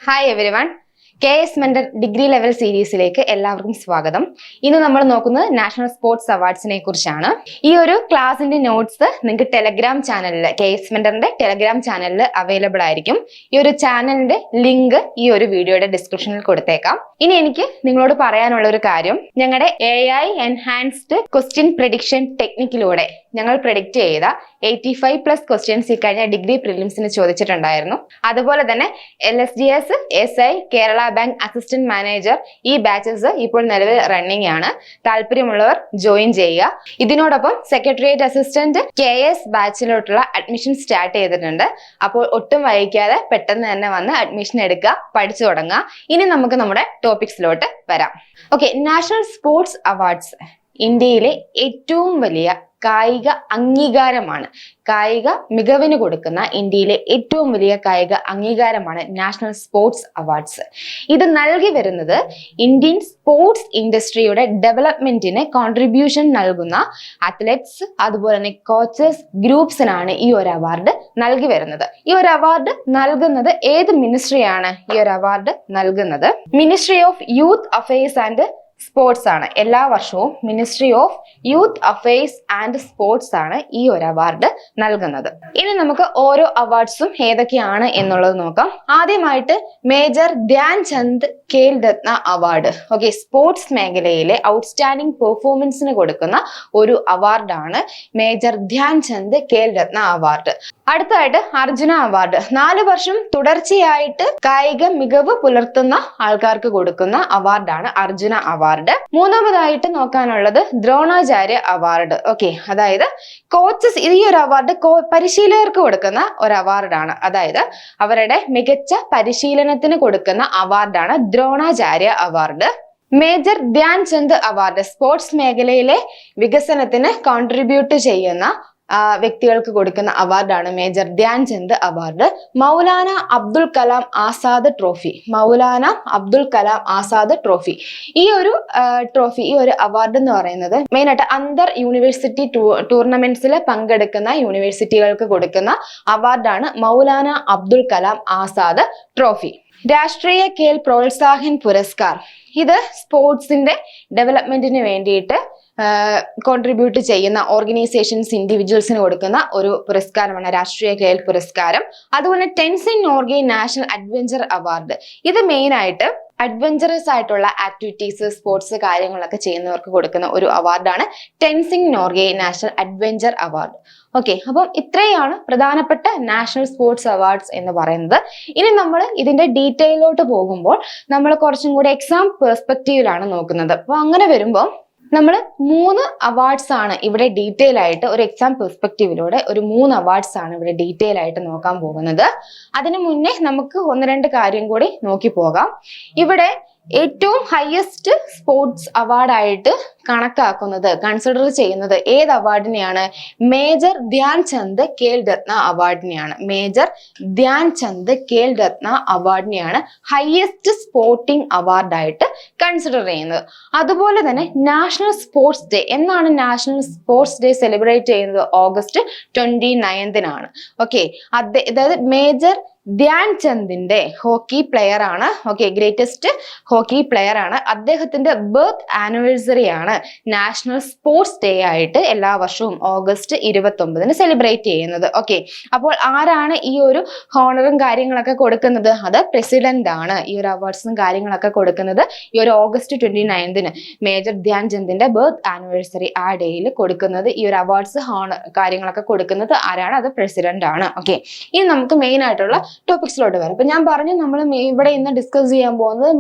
Hi everyone. KS Mentor degree level സീരീസിലേക്ക് എല്ലാവർക്കും സ്വാഗതം. ഇന്ന് നമ്മൾ നോക്കുന്നത് നാഷണൽ സ്പോർട്സ് അവാർഡ്സിനെ കുറിച്ചാണ്. ഈ ഒരു ക്ലാസിന്റെ നോട്ട്സ് നിങ്ങൾക്ക് ടെലഗ്രാം ചാനലിൽ KS Mentorന്റെ ടെലഗ്രാം ചാനലിൽ അവൈലബിൾ ആയിരിക്കും. ഈ ഒരു ചാനലിന്റെ ലിങ്ക് ഈ ഒരു വീഡിയോയുടെ ഡിസ്ക്രിപ്ഷനിൽ കൊടുത്തേക്കാം. ഇനി എനിക്ക് നിങ്ങളോട് പറയാനുള്ള ഒരു കാര്യം, ഞങ്ങളുടെ AI എൻഹാൻസ്ഡ് ക്വസ്റ്റ്യൻ പ്രെഡിക്ഷൻ ടെക്നിക്കിലൂടെ ഞങ്ങൾ പ്രെഡിക്റ്റ് ചെയ്ത 85+ ക്വസ്റ്റ്യൻസ് ഈ കഴിഞ്ഞ ഡിഗ്രി പ്രിലിംസിന് ചോദിച്ചിട്ടുണ്ടായിരുന്നു. അതുപോലെ തന്നെ LSDS, SI, Kerala bank assistant manager ഈ ബാച്ചസ് ഇപ്പോൾ നിലവിൽ റണ്ണിംഗ് ആണ്. താല്പര്യമുള്ളവർ ജോയിൻ ചെയ്യുക. ഇതിനോടൊപ്പം സെക്രട്ടേറിയറ്റ് അസിസ്റ്റന്റ് KS ബാച്ചിലോട്ടുള്ള അഡ്മിഷൻ സ്റ്റാർട്ട് ചെയ്തിട്ടുണ്ട്. അപ്പോൾ ഒട്ടും വൈകിക്കാതെ പെട്ടെന്ന് തന്നെ വന്ന് അഡ്മിഷൻ എടുക്കുക, പഠിച്ചു തുടങ്ങുക. ഇനി നമുക്ക് നമ്മുടെ ടോപ്പിക്സിലോട്ട് വരാം. ഓക്കെ, നാഷണൽ സ്പോർട്സ് അവാർഡ്സ് ഇന്ത്യയിലെ ഏറ്റവും വലിയ കായിക അംഗീകാരമാണ്. കായിക മികവിന് കൊടുക്കുന്ന ഇന്ത്യയിലെ ഏറ്റവും വലിയ കായിക അംഗീകാരമാണ് നാഷണൽ സ്പോർട്സ് അവാർഡ്സ്. ഇത് നൽകി വരുന്നത് ഇന്ത്യൻ സ്പോർട്സ് ഇൻഡസ്ട്രിയുടെ ഡെവലപ്മെന്റിന് കോൺട്രിബ്യൂഷൻ നൽകുന്ന അത്ലറ്റ്സ്, അതുപോലെ തന്നെ കോച്ചസ്, ഗ്രൂപ്പ്സിനാണ് ഈ ഒരു അവാർഡ് നൽകി വരുന്നത്. ഈ ഒരു അവാർഡ് നൽകുന്നത് ഏത് മിനിസ്ട്രിയാണ് ഈ ഒരു അവാർഡ് നൽകുന്നത്? Ministry of youth affairs and sports ആണ്. എല്ലാ വർഷവും ministry of youth affairs and sports ആണ് ഈ ഒരു അവാർഡ് നൽകുന്നത്. ഇനി നമുക്ക് ഓരോ അവാർഡ്സും ഏതൊക്കെയാണ് എന്നുള്ളത് നോക്കാം. ആദ്യമായിട്ട് major Dhyan Chand Khel Ratna award. Okay, sports മേഖലയിലെ ഔട്ട്സ്റ്റാൻഡിംഗ് പെർഫോമൻസിന് കൊടുക്കുന്ന ഒരു അവാർഡാണ് മേജർ ധ്യാൻ ചന്ദ് ഖേൽ രത്ന അവാർഡ്. അടുത്തതായിട്ട് അർജുന അവാർഡ്. 4 വർഷം തുടർച്ചയായിട്ട് കായിക മികവ് പുലർത്തുന്ന ആൾക്കാർക്ക് കൊടുക്കുന്ന അവാർഡാണ് അർജുന അവാർഡ്. മൂന്നാമതായിട്ട് നോക്കാനുള്ളത് ദ്രോണാചാര്യ അവാർഡ്. ഓക്കെ, അതായത് കോച്ചസ്, ഈ ഒരു അവാർഡ് പരിശീലകർക്ക് കൊടുക്കുന്ന ഒരു അവാർഡാണ്. അതായത് അവരുടെ മികച്ച പരിശീലനത്തിന് കൊടുക്കുന്ന അവാർഡാണ് Dronacharya award. Major Dhyan Chand award sports മേഖലയിലെ വികസനത്തിന് കോൺട്രിബ്യൂട്ട് ചെയ്യുന്ന വ്യക്തികൾക്ക് കൊടുക്കുന്ന അവാർഡാണ് major Dhyan Chand award. Maulana Abdul Kalam Azad trophy. Maulana Abdul Kalam Azad trophy, ഈ ഒരു ട്രോഫി, ഈ ഒരു അവാർഡ് എന്ന് പറയുന്നത് മെയിനായിട്ട് അന്തർ യൂണിവേഴ്സിറ്റി ടൂർണമെന്റ്സിൽ പങ്കെടുക്കുന്ന യൂണിവേഴ്സിറ്റികൾക്ക് കൊടുക്കുന്ന അവാർഡാണ് മൗലാന അബ്ദുൽ കലാം ആസാദ് ട്രോഫി. രാഷ്ട്രീയ ഖേൽ പ്രോത്സാഹൻ പുരസ്കാർ. ഇത് സ്പോർട്സിന്റെ ഡെവലപ്മെന്റിന് വേണ്ടിയിട്ട് കോൺട്രിബ്യൂട്ട് ചെയ്യുന്ന ഓർഗനൈസേഷൻസ്, ഇൻഡിവിജ്വൽസിന് കൊടുക്കുന്ന ഒരു പുരസ്കാരമാണ് രാഷ്ട്രീയ ഖേൽ പുരസ്കാരം. അതുപോലെ Tenzing Norgay national adventure award. ഇത് മെയിൻ ആയിട്ട് അഡ്വഞ്ചറസ് ആയിട്ടുള്ള ആക്ടിവിറ്റീസ്, സ്പോർട്സ് കാര്യങ്ങളൊക്കെ ചെയ്യുന്നവർക്ക് കൊടുക്കുന്ന ഒരു അവാർഡാണ് Tenzing Norgay national adventure award. Okay, അപ്പം ഇത്രയാണ് പ്രധാനപ്പെട്ട നാഷണൽ സ്പോർട്സ് അവാർഡ്സ് എന്ന് പറയുന്നത്. ഇനി നമ്മൾ ഇതിന്റെ ഡീറ്റെയിലോട്ട് പോകുമ്പോൾ നമ്മൾ കുറച്ചും കൂടി എക്സാം പെർസ്പെക്റ്റീവിലാണ് നോക്കുന്നത്. അപ്പൊ അങ്ങനെ വരുമ്പോൾ നമ്മൾ 3 അവാർഡ്സ് ആണ് ഇവിടെ ഡീറ്റെയിൽ ആയിട്ട് ഒരു എക്സാം പെർസ്പെക്റ്റീവിലൂടെ ഒരു 3 അവാർഡ്സ് ആണ് ഇവിടെ ഡീറ്റെയിൽ ആയിട്ട് നോക്കാൻ പോകുന്നത്. അതിനു മുന്നേ നമുക്ക് 1-2 കാര്യം കൂടി നോക്കി പോകാം. ഇവിടെ ഏറ്റവും ഹയസ്റ്റ് സ്പോർട്സ് അവാർഡായിട്ട് കണക്കാക്കുന്നത്, കൺസിഡർ ചെയ്യുന്നത് ഏത് അവാർഡിനെയാണ്? മേജർ ധ്യാൻ ചന്ദ് ഖേൽ രത്ന അവാർഡിനെയാണ്. മേജർ ധ്യാൻ ചന്ദ് ഖേൽ രത്ന അവാർഡിനെയാണ് ഹയസ്റ്റ് സ്പോർട്ടിംഗ് അവാർഡായിട്ട് കൺസിഡർ ചെയ്യുന്നത്. അതുപോലെ തന്നെ നാഷണൽ സ്പോർട്സ് ഡേ എന്നാണ് നാഷണൽ സ്പോർട്സ് ഡേ സെലിബ്രേറ്റ് ചെയ്യുന്നത്? ഓഗസ്റ്റ് 29-നാണ്. ഓക്കെ, അതായത് മേജർ ധ്യാൻ ചന്ദിന്റെ ഹോക്കി പ്ലെയർ ആണ്. ഓക്കെ, ഗ്രേറ്റസ്റ്റ് ഹോക്കി പ്ലെയർ ആണ്. അദ്ദേഹത്തിന്റെ ബർത്ത് ആനിവേഴ്സറി ആണ് നാഷണൽ സ്പോർട്സ് ഡേ ആയിട്ട് എല്ലാ വർഷവും ഓഗസ്റ്റ് 29-ന് സെലിബ്രേറ്റ് ചെയ്യുന്നത്. ഓക്കെ, അപ്പോൾ ആരാണ് ഈ ഒരു ഹോണറും കാര്യങ്ങളൊക്കെ കൊടുക്കുന്നത്? അത് പ്രസിഡന്റ് ആണ്. ഈ ഒരു അവാർഡ്സും കാര്യങ്ങളൊക്കെ കൊടുക്കുന്നത് ഈ ഒരു ഓഗസ്റ്റ് 29-ന് മേജർ ധ്യാൻ ചന്ദിന്റെ ബർത്ത് ആനിവേഴ്സറി ആ ഡേയിൽ കൊടുക്കുന്നത്, ഈ ഒരു അവാർഡ്സ് കാര്യങ്ങളൊക്കെ കൊടുക്കുന്നത് ആരാണ്? അത് പ്രസിഡന്റ് ആണ്. ഓക്കെ, ഇനി നമുക്ക് മെയിൻ ആയിട്ടുള്ള ടോപ്പിക്സിലോട്ട് വരാം. അപ്പൊ ഞാൻ പറഞ്ഞു, നമ്മൾ ഇവിടെ ഇന്ന് ഡിസ്കസ് ചെയ്യാൻ പോകുന്നത്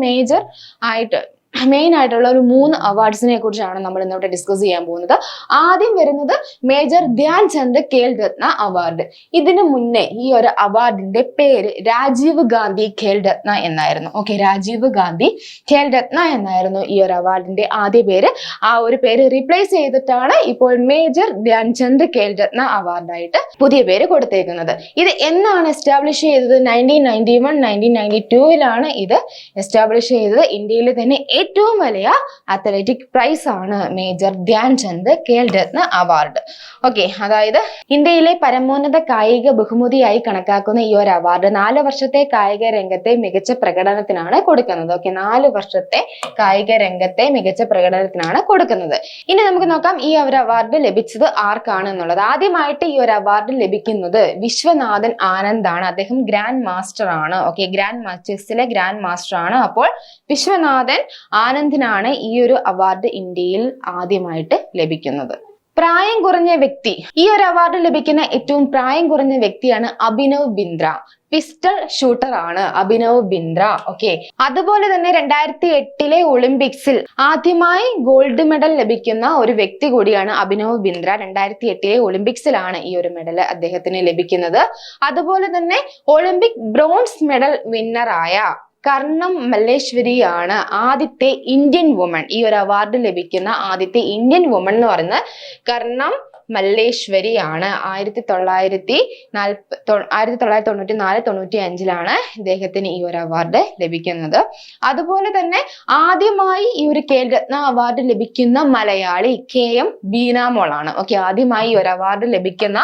മെയിൻ ആയിട്ടുള്ള ഒരു 3 അവാർഡ്സിനെ കുറിച്ചാണ് നമ്മൾ ഇന്നിവിടെ ഡിസ്കസ് ചെയ്യാൻ പോകുന്നത്. ആദ്യം വരുന്നത് മേജർ ധ്യാൻ ചന്ദ് ഖേൽ രത്ന അവാർഡ്. ഇതിനു മുന്നേ ഈ ഒരു അവാർഡിന്റെ പേര് രാജീവ് ഗാന്ധി ഖേൽ രത്ന എന്നായിരുന്നു. ഓക്കെ, രാജീവ് ഗാന്ധി ഖേൽ രത്ന എന്നായിരുന്നു ഈ ഒരു അവാർഡിന്റെ ആദ്യ പേര്. ആ ഒരു പേര് റീപ്ലേസ് ചെയ്തിട്ടാണ് ഇപ്പോൾ മേജർ ധ്യാൻ ചന്ദ് ഖേൽ രത്ന അവാർഡായിട്ട് പുതിയ പേര് കൊടുത്തേക്കുന്നത്. ഇത് എന്നാണ് എസ്റ്റാബ്ലിഷ് ചെയ്തത്? 1991-1992 ഇത് എസ്റ്റാബ്ലിഷ് ചെയ്തത്. ഇന്ത്യയിൽ തന്നെ ഏറ്റവും വലിയ അത്ലറ്റിക് പ്രൈസ് ആണ് major Dhyan Chand Khel Ratna award. Okay, അതായത് ഇന്ത്യയിലെ പരമോന്നത കായിക ബഹുമതിയായി കണക്കാക്കുന്ന ഈ ഒരു അവാർഡ് 4 വർഷത്തെ കായിക രംഗത്തെ മികച്ച പ്രകടനത്തിനാണ് കൊടുക്കുന്നത്. ഓക്കെ, 4 വർഷത്തെ കായിക രംഗത്തെ മികച്ച പ്രകടനത്തിനാണ് കൊടുക്കുന്നത്. ഇനി നമുക്ക് നോക്കാം ഈ ഒരു അവാർഡ് ലഭിച്ചത് ആർക്കാണ് എന്നുള്ളത്. ആദ്യമായിട്ട് ഈ ഒരു അവാർഡ് ലഭിക്കുന്നത് വിശ്വനാഥൻ ആനന്ദ് ആണ്. അദ്ദേഹം ഗ്രാൻഡ് മാസ്റ്റർ ആണ്. ഓക്കെ, ചെസ്സിലെ ഗ്രാൻഡ് മാസ്റ്റർ ആണ്. അപ്പോൾ വിശ്വനാഥൻ ആനന്ദിനാണ് ഈ ഒരു അവാർഡ് ഇന്ത്യയിൽ ആദ്യമായിട്ട് ലഭിക്കുന്നത്. പ്രായം കുറഞ്ഞ വ്യക്തി, ഈ ഒരു അവാർഡ് ലഭിക്കുന്ന ഏറ്റവും പ്രായം കുറഞ്ഞ വ്യക്തിയാണ് അഭിനവ് ബിന്ദ്ര. പിസ്റ്റൾ ഷൂട്ടർ ആണ് അഭിനവ് ബിന്ദ്ര. ഓക്കെ, അതുപോലെ തന്നെ 2008 ഒളിമ്പിക്സിൽ ആദ്യമായി ഗോൾഡ് മെഡൽ ലഭിക്കുന്ന ഒരു വ്യക്തി കൂടിയാണ് അഭിനവ് ബിന്ദ്ര. 2008 ഒളിമ്പിക്സിലാണ് ഈ ഒരു മെഡൽ അദ്ദേഹത്തിന് ലഭിക്കുന്നത്. അതുപോലെ തന്നെ ഒളിമ്പിക് ബ്രോൺസ് മെഡൽ വിന്നറായ കർണം മല്ലേശ്വരിയാണ് ആദ്യത്തെ ഇന്ത്യൻ വുമൺ. ഈ ഒരു അവാർഡ് ലഭിക്കുന്ന ആദ്യത്തെ ഇന്ത്യൻ വുമൺ എന്ന് പറയുന്നത് കർണം മല്ലേശ്വരിയാണ്. 1994-95 ഇദ്ദേഹത്തിന് ഈ ഒരു അവാർഡ് ലഭിക്കുന്നത്. അതുപോലെ തന്നെ ആദ്യമായി ഈ ഒരു ഖേൽ രത്ന അവാർഡ് ലഭിക്കുന്ന മലയാളി KM ബീനാമോൾ ആണ്. ഓക്കെ, ആദ്യമായി ഈ ഒരു അവാർഡ് ലഭിക്കുന്ന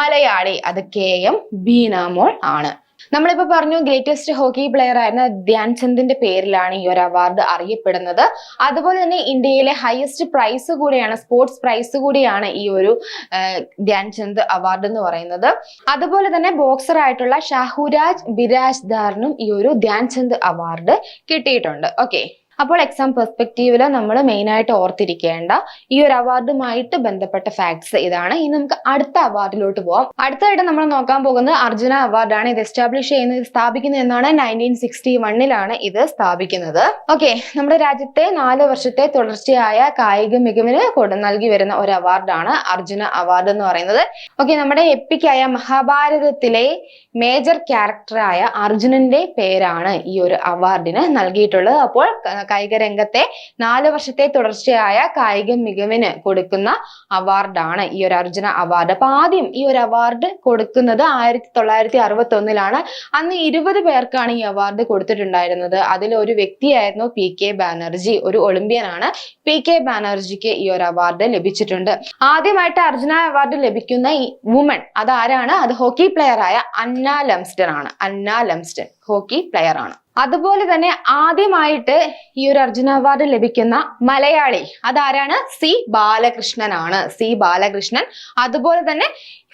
മലയാളി അത് KM ബീനാമോൾ ആണ്. നമ്മളിപ്പോ പറഞ്ഞു ഗ്രേറ്റസ്റ്റ് ഹോക്കി പ്ലെയർ ആയിരുന്ന ധ്യാൻചന്ദിന്റെ പേരിലാണ് ഈ ഒരു അവാർഡ് അറിയപ്പെടുന്നത്. അതുപോലെ തന്നെ ഇന്ത്യയിലെ ഹയസ്റ്റ് പ്രൈസ് കൂടിയാണ്, സ്പോർട്സ് പ്രൈസ് കൂടിയാണ് ഈ ഒരു ധ്യാൻചന്ദ് അവാർഡ് എന്ന് പറയുന്നത്. അതുപോലെ തന്നെ ബോക്സർ ആയിട്ടുള്ള ഷാഹുരാജ് ബിരാജ്ദാറിനും ഈ ഒരു ധ്യാൻചന്ദ് അവാർഡ് കിട്ടിയിട്ടുണ്ട്. ഓക്കെ, അപ്പോൾ എക്സാം പെർസ്പെക്റ്റീവില് നമ്മൾ മെയിൻ ആയിട്ട് ഓർത്തിരിക്കേണ്ട ഈ ഒരു അവാർഡുമായിട്ട് ബന്ധപ്പെട്ട ഫാക്ട്സ് ഇതാണ്. ഇനി നമുക്ക് അടുത്ത അവാർഡിലോട്ട് പോവാം. അടുത്തായിട്ട് നമ്മൾ നോക്കാൻ പോകുന്നത് അർജുന അവാർഡാണ്. ഇത് സ്ഥാപിക്കുന്നത് എന്നാണ് 1961 ഇത് സ്ഥാപിക്കുന്നത്. ഓക്കെ, നമ്മുടെ രാജ്യത്തെ 4 വർഷത്തെ തുടർച്ചയായ കായിക മികവിന് നൽകി വരുന്ന ഒരു അവാർഡാണ് അർജുന അവാർഡ് എന്ന് പറയുന്നത്. ഓക്കെ, നമ്മുടെ എപ്പിക്കായ മഹാഭാരതത്തിലെ മേജർ ക്യാരക്ടറായ അർജുനന്റെ പേരാണ് ഈ ഒരു അവാർഡിന് നൽകിയിട്ടുള്ളത്. അപ്പോൾ കായിക രംഗത്തെ 4 വർഷത്തെ തുടർച്ചയായ കായിക മികവിന് കൊടുക്കുന്ന അവാർഡാണ് ഈ ഒരു അർജുന അവാർഡ്. അപ്പൊ ആദ്യം ഈ ഒരു അവാർഡ് കൊടുക്കുന്നത് 1961 അന്ന് 20 പേർക്കാണ് ഈ അവാർഡ് കൊടുത്തിട്ടുണ്ടായിരുന്നത്. അതിൽ ഒരു വ്യക്തിയായിരുന്നു PK ബാനർജി, ഒരു ഒളിമ്പ്യനാണ്. PK ബാനർജിക്ക് ഈ ഒരു അവാർഡ് ലഭിച്ചിട്ടുണ്ട്. ആദ്യമായിട്ട് അർജുന അവാർഡ് ലഭിക്കുന്ന ഈ വുമൺ അതാരാണ്? അത് ഹോക്കി പ്ലെയർ ആയ അന്ന ലംസ്റ്റൺ ആണ്. അന്ന ലംസ്റ്റൺ ഹോക്കി പ്ലെയർ ആണ്. അതുപോലെ തന്നെ ആദ്യമായിട്ട് ഈ ഒരു അർജുന അവാർഡ് ലഭിക്കുന്ന മലയാളി അതാരാണ്? സി ബാലകൃഷ്ണൻ ആണ്. സി ബാലകൃഷ്ണൻ. അതുപോലെ തന്നെ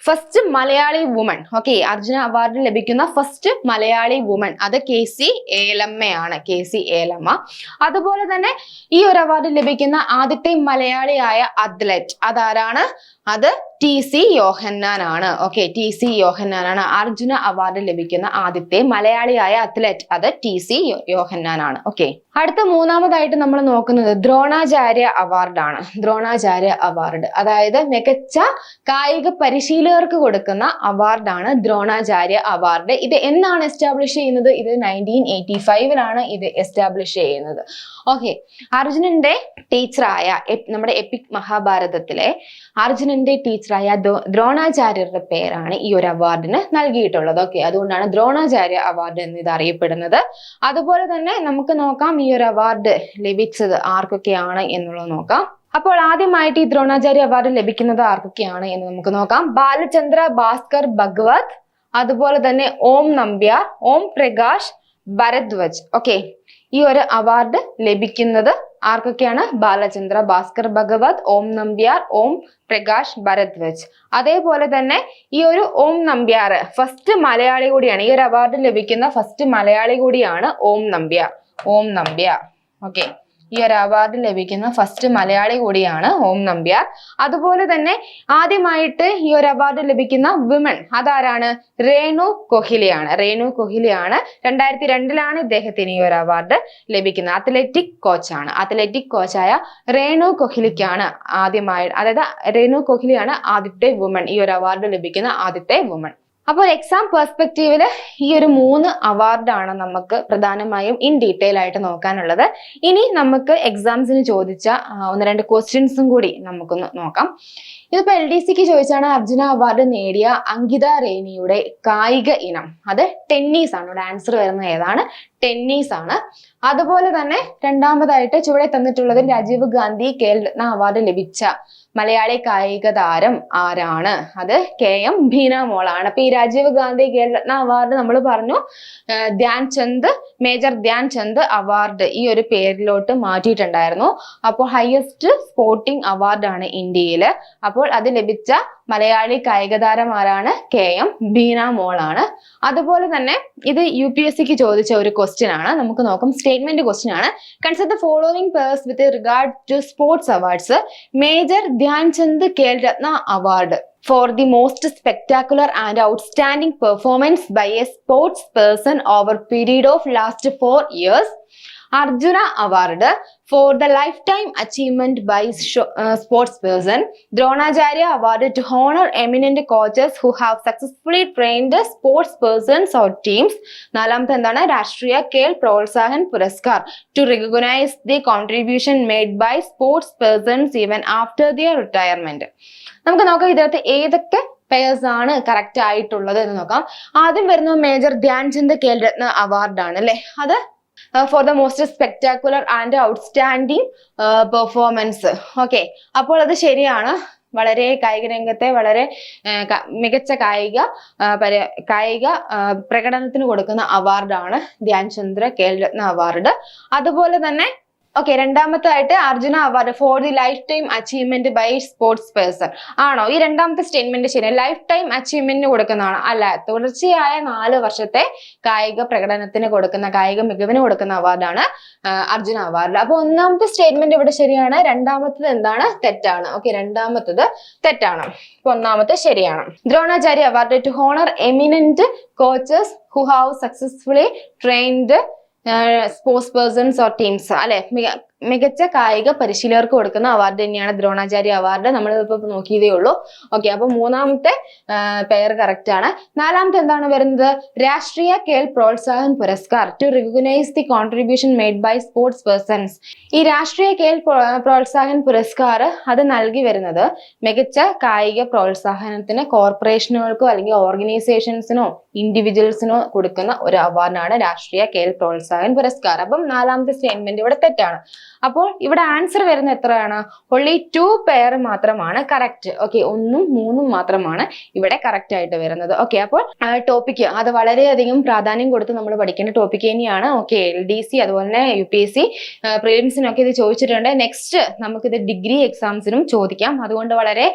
first Malayali woman, okay, Arjuna award ലഭിക്കുന്ന ഫസ്റ്റ് മലയാളി വുമൺ അത് KC ഏലമ്മയാണ്. KC ഏലമ്മ. അതുപോലെ തന്നെ ഈ ഒരു അവാർഡ് ലഭിക്കുന്ന ആദ്യത്തെ മലയാളിയായ അത്ലറ്റ് അതാരാണ്? അത് TC യോഹന്നാൻ ആണ്. ഓക്കെ, TC യോഹന്നാൻ ആണ് അർജുന അവാർഡ് ലഭിക്കുന്ന ആദ്യത്തെ മലയാളിയായ അത്ലറ്റ്. അത് TC യോഹന്നാൻ ആണ്. ഓക്കെ, അടുത്ത മൂന്നാമതായിട്ട് നമ്മൾ നോക്കുന്നത് ദ്രോണാചാര്യ അവാർഡാണ്. ദ്രോണാചാര്യ അവാർഡ് അതായത് മികച്ച കായിക പരിശീലകർക്ക് കൊടുക്കുന്ന അവാർഡാണ് ദ്രോണാചാര്യ അവാർഡ്. ഇത് എന്നാണ് എസ്റ്റാബ്ലിഷ് ചെയ്യുന്നത്? ഇത് 1985 ഇത് എസ്റ്റാബ്ലിഷ് ചെയ്യുന്നത്. ഓക്കെ, അർജുനന്റെ ടീച്ചറായ നമ്മുടെ എപ്പിക് മഹാഭാരതത്തിലെ അർജുനന്റെ ടീച്ചറായ ദ്രോണാചാര്യരുടെ പേരാണ് ഈ ഒരു അവാർഡിന് നൽകിയിട്ടുള്ളത്. ഓക്കെ, അതുകൊണ്ടാണ് ദ്രോണാചാര്യ അവാർഡ് എന്ന് ഇത് അറിയപ്പെടുന്നത്. അതുപോലെ തന്നെ നമുക്ക് നോക്കാം ഈ ഒരു അവാർഡ് ലഭിച്ചത് ആർക്കൊക്കെയാണ് എന്നുള്ളത് നോക്കാം. അപ്പോൾ ആദ്യമായിട്ട് ഈ ദ്രോണാചാര്യ അവാർഡ് ലഭിക്കുന്നത് ആർക്കൊക്കെയാണ് എന്ന് നമുക്ക് നോക്കാം. ബാലചന്ദ്ര ഭാസ്കർ ഭഗവത്, അതുപോലെ തന്നെ ഓം നമ്പ്യാർ, ഓം പ്രകാശ് ഭരദ്വജ്. ഓക്കെ, ഈ ഒരു അവാർഡ് ലഭിക്കുന്നത് ആർക്കൊക്കെയാണ്? ബാലചന്ദ്ര ഭാസ്കർ ഭഗവത്, ഓം നമ്പ്യാർ, ഓം പ്രകാശ് ഭരദ്വജ്. അതേപോലെ തന്നെ ഈ ഒരു ഓം നമ്പ്യാർ ഫസ്റ്റ് മലയാളി കൂടിയാണ്. ഈ ഒരു അവാർഡ് ലഭിക്കുന്ന ഫസ്റ്റ് മലയാളി കൂടിയാണ് ഓം നമ്പ്യാർ. ഓം നമ്പ്യാർ. ഓക്കെ, ഈ ഒരു അവാർഡ് ലഭിക്കുന്ന ഫസ്റ്റ് മലയാളി കൂടിയാണ് ഓം നമ്പ്യാർ. അതുപോലെ തന്നെ ആദ്യമായിട്ട് ഈ ഒരു അവാർഡ് ലഭിക്കുന്ന വിമൺ അതാരാണ്? രേണു കൊഹ്ലിയാണ്. രേണു കൊഹ്ലിയാണ്. 2002 ഇദ്ദേഹത്തിന് ഈ ഒരു അവാർഡ് ലഭിക്കുന്നത്. അത്ലറ്റിക് കോച്ചാണ്. അത്ലറ്റിക് കോച്ചായ രേണു കൊഹ്ലിക്കാണ് അതായത് രേണു കൊഹ്ലിയാണ് ആദ്യത്തെ വുമൺ, ഈ ഒരു അവാർഡ് ലഭിക്കുന്ന ആദ്യത്തെ വുമൺ. അപ്പോൾ എക്സാം പെർസ്പെക്റ്റീവില് ഈ ഒരു 3 അവാർഡാണ് നമുക്ക് പ്രധാനമായും ഇൻ ഡീറ്റെയിൽ ആയിട്ട് നോക്കാനുള്ളത്. ഇനി നമുക്ക് എക്സാംസിന് ചോദിച്ച 1-2 ക്വസ്റ്റ്യൻസും കൂടി നമുക്കൊന്ന് നോക്കാം. ഇതിപ്പോ LDCക്ക് ചോദിച്ചാണ് അർജുന അവാർഡ് നേടിയ അങ്കിത റെയ്നിയുടെ കായിക ഇനം. അത് ടെന്നീസ് ആണ്. ഇവിടെ ആൻസർ വരുന്നത് ഏതാണ്? ടെന്നീസ് ആണ്. അതുപോലെ തന്നെ രണ്ടാമതായിട്ട് ചുവടെ തന്നിട്ടുള്ളത് രാജീവ് ഗാന്ധി ഖേൽ രത്ന അവാർഡ് ലഭിച്ച മലയാളി കായിക താരം ആരാണ്? അത് KM ബീന മോളാണ്. അപ്പൊ ഈ രാജീവ് ഗാന്ധി ഖേൽ രത്ന അവാർഡ് നമ്മൾ പറഞ്ഞു മേജർ ധ്യാൻ ചന്ദ് അവാർഡ് ഈ ഒരു പേരിലോട്ട് മാറ്റിയിട്ടുണ്ടായിരുന്നു. അപ്പോൾ ഹയസ്റ്റ് സ്പോർട്ടിംഗ് അവാർഡാണ് ഇന്ത്യയിൽ. അപ്പോൾ അത് ലഭിച്ച മലയാളി കായിക താരം ആരാണ്? KM ബീന മോളാണ്. അതുപോലെ തന്നെ ഇത് UPSCക്ക് ചോദിച്ച ഒരു ക്വസ്റ്റ്യൻ ആണ്. നമുക്ക് നോക്കാം. സ്റ്റേറ്റ്മെന്റ് ക്വസ്റ്റ്യൻ ആണ്. Consider the following pairs with regard to sports awards. Major Dhyan Chand Khel Ratna award for the most spectacular and outstanding performance by a sports person over period of last 4 years. Arjuna Award for the lifetime achievement by sports person. Dronacharya Award to honor eminent coaches who have successfully trained sports persons or teams. നാലാമത്തെ എന്താണ്? രാഷ്ട്രീയ Khel Protsahan Puraskar to recognize the contribution made by sports persons even after their retirement. നമുക്ക് നോക്കാം ഇതിനകത്ത് ഏതൊക്കെ purse ആണ് correct ആയിട്ടുള്ളത് എന്ന് നോക്കാം. ആദ്യം വരുന്നത് മേജർ ധ്യാൻ ചന്ദ് ഖേൽ രത്ന അവാർഡാണ് അല്ലെ. അത് for the most spectacular and outstanding performance. Okay, അപ്പോൾ അത് ശരിയാണ്. വളരെ കായിക രംഗത്തെ വളരെ മികച്ച കായിക പ്രകടനത്തിന് കൊടുക്കുന്ന അവാർഡാണ് ധ്യാൻ ചന്ദ് ഖേൽ രത്ന അവാർഡ്. അതുപോലെ തന്നെ രണ്ടാമത്തായിട്ട് Arjuna award for the life time achievement by sports person ആണോ? ഈ രണ്ടാമത്തെ സ്റ്റേറ്റ്മെന്റ് ശരി. ലൈഫ് ടൈം അച്ചീവ്മെന്റിന് കൊടുക്കുന്നതാണ് അല്ല. തുടർച്ചയായ 4 വർഷത്തെ കായിക പ്രകടനത്തിന് കൊടുക്കുന്ന കായിക മികവിന് കൊടുക്കുന്ന അവാർഡാണ് അർജുന അവാർഡ്. അപ്പൊ ഒന്നാമത്തെ സ്റ്റേറ്റ്മെന്റ് ഇവിടെ ശരിയാണ്. രണ്ടാമത്തത് എന്താണ്? തെറ്റാണ്. രണ്ടാമത്തത് തെറ്റാണ്. അപ്പൊ ഒന്നാമത്തെ ശരിയാണ്. Dronacharya award to honour eminent coaches who have successfully trained sports persons or teams അല്ലെ. മികച്ച കായിക പരിശീലകർക്ക് കൊടുക്കുന്ന അവാർഡ് തന്നെയാണ് ദ്രോണാചാര്യ അവാർഡ്. നമ്മൾ ഇപ്പൊ നോക്കിയതേ ഉള്ളൂ. അപ്പൊ മൂന്നാമത്തെ പെയർ കറക്റ്റ് ആണ്. നാലാമത്തെ എന്താണ് വരുന്നത്? Rashtriya Khel Protsahan Puraskar to recognise the contribution made by sports persons. ഈ രാഷ്ട്രീയ ഖേൽ പ്രോത്സാഹൻ പുരസ്കാർ അത് നൽകി വരുന്നത് മികച്ച കായിക പ്രോത്സാഹനത്തിന് കോർപ്പറേഷനുകൾക്കോ അല്ലെങ്കിൽ ഓർഗനൈസേഷൻസിനോ ഇൻഡിവിജ്വൽസിനോ കൊടുക്കുന്ന ഒരു അവാർഡാണ് രാഷ്ട്രീയ ഖേൽ പ്രോത്സാഹൻ പുരസ്കാർ. അപ്പം നാലാമത്തെ സ്റ്റേറ്റ്മെന്റ് ഇവിടെ തെറ്റാണ്. അപ്പോൾ ഇവിടെ ആൻസർ വരുന്ന എത്രയാണ്? only 2 പെയർ മാത്രമാണ് കറക്റ്റ്. 1ഉം 3ഉം മാത്രമാണ് ഇവിടെ കറക്റ്റ് ആയിട്ട് വരുന്നത്. അപ്പോൾ ടോപ്പിക് അത് വളരെയധികം പ്രാധാന്യം കൊടുത്ത് നമ്മൾ പഠിക്കേണ്ട ടോപ്പിക് തന്നെയാണ്. LDC അതുപോലെ തന്നെ UPSC പ്രിലിംസിനൊക്കെ ഇത് ചോദിച്ചിട്ടുണ്ട്. നെക്സ്റ്റ് നമുക്കിത് ഡിഗ്രി എക്സാംസിനും ചോദിക്കാം. അതുകൊണ്ട് വളരെ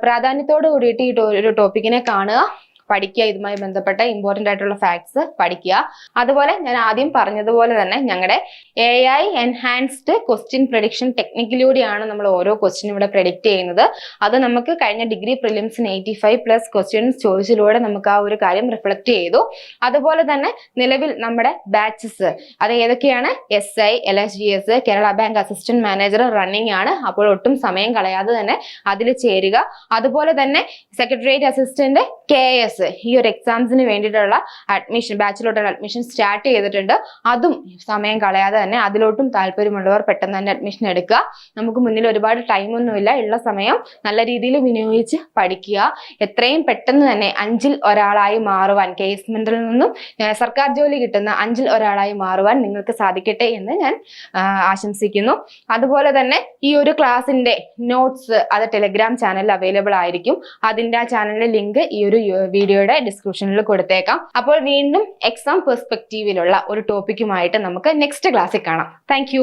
പ്രാധാന്യത്തോട് കൂടിയിട്ട് ഈ ഒരു ടോപ്പിക്കിനെ കാണുക, പഠിക്കുക. ഇതുമായി ബന്ധപ്പെട്ട ഇമ്പോർട്ടന്റ് ആയിട്ടുള്ള ഫാക്ട്സ് പഠിക്കുക. അതുപോലെ ഞാൻ ആദ്യം പറഞ്ഞതുപോലെ തന്നെ ഞങ്ങളുടെ AI എൻഹാൻസ്ഡ് ക്വസ്റ്റ്യൻ പ്രഡിക്ഷൻ ടെക്നിക്കിലൂടെയാണ് നമ്മൾ ഓരോ ക്വസ്റ്റ്യൻ ഇവിടെ പ്രഡിക്റ്റ് ചെയ്യുന്നത്. അത് നമുക്ക് കഴിഞ്ഞ ഡിഗ്രി പ്രിലിംസിന് 85+ ക്വസ്റ്റ്യൻസ് ചോദിച്ചതിലൂടെ നമുക്ക് ആ ഒരു കാര്യം റിഫ്ലക്ട് ചെയ്തു. അതുപോലെ തന്നെ നിലവിൽ നമ്മുടെ ബാച്ചസ് അത് ഏതൊക്കെയാണ്? SI, LSGS, Kerala bank assistant manager running ആണ്. അപ്പോൾ ഒട്ടും സമയം കളയാതെ തന്നെ അതിൽ ചേരുക. അതുപോലെ തന്നെ സെക്രട്ടേറിയറ്റ് അസിസ്റ്റന്റ് KS ഈ ഒരു എക്സാംസിന് വേണ്ടിയിട്ടുള്ള അഡ്മിഷൻ, ബാച്ചിലോട്ടുള്ള അഡ്മിഷൻ സ്റ്റാർട്ട് ചെയ്തിട്ടുണ്ട്. അതും സമയം കളയാതെ തന്നെ അതിലോട്ടും താല്പര്യമുള്ളവർ പെട്ടെന്ന് തന്നെ അഡ്മിഷൻ എടുക്കുക. നമുക്ക് മുന്നിൽ ഒരുപാട് ടൈമൊന്നുമില്ല. ഉള്ള സമയം നല്ല രീതിയിൽ വിനിയോഗിച്ച് പഠിക്കുക. എത്രയും പെട്ടെന്ന് തന്നെ 5ൽ ഒരാളായി മാറുവാൻ, കേസ്മെന്റിൽ നിന്നും സർക്കാർ ജോലി കിട്ടുന്ന 5ൽ ഒരാളായി മാറുവാൻ നിങ്ങൾക്ക് സാധിക്കട്ടെ എന്ന് ഞാൻ ആശംസിക്കുന്നു. അതുപോലെ തന്നെ ഈ ഒരു ക്ലാസിന്റെ നോട്ട്സ് അത് ടെലിഗ്രാം ചാനലിൽ അവൈലബിൾ ആയിരിക്കും. അതിന്റെ ആ ചാനലിന്റെ ലിങ്ക് ഈ ഒരു വീഡിയോയുടെ ഡിസ്ക്രിപ്ഷനിൽ കൊടുത്തേക്കാം. അപ്പോൾ വീണ്ടും എക്സാം പെർസ്പെക്റ്റീവിലുള്ള ഒരു ടോപ്പിക്കുമായിട്ട് നമുക്ക് നെക്സ്റ്റ് ക്ലാസ്സിൽ കാണാം. താങ്ക്